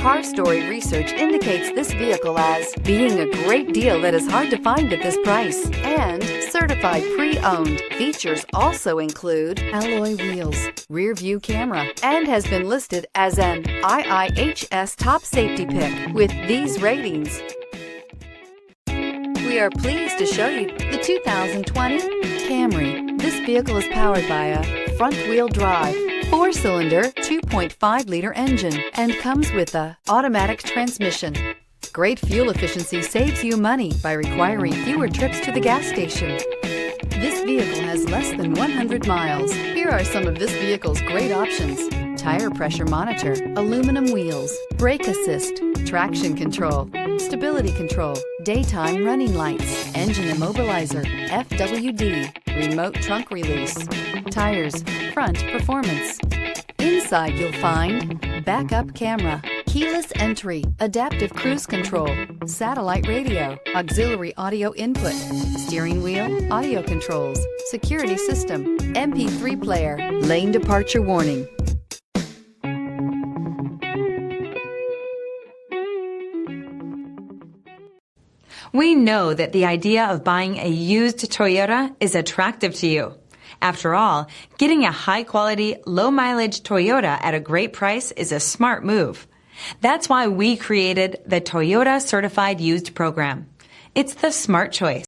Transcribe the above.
Car Story research indicates this vehicle as being a great deal that is hard to find at this price and certified pre-owned. Features also include alloy wheels, rear view camera, and has been listed as an IIHS top safety pick with these ratings. We are pleased to show you the 2020 Camry. This vehicle is powered by a front-wheel drive, 4-cylinder, 2.5-liter engine and comes with a automatic transmission. Great fuel efficiency saves you money by requiring fewer trips to the gas station. This vehicle has less than 100 miles. Here are some of this vehicle's great options: tire pressure monitor, aluminum wheels, brake assist, traction control, stability control, daytime running lights, engine immobilizer, FWD, remote trunk release, tires, front performance. Inside you'll find backup camera, keyless entry, adaptive cruise control, satellite radio, auxiliary audio input, steering wheel audio controls, security system, MP3 player, lane departure warning. We know that the idea of buying a used Toyota is attractive to you. After all, getting a high-quality, low-mileage Toyota at a great price is a smart move. That's why we created the Toyota Certified Used program. It's the smart choice.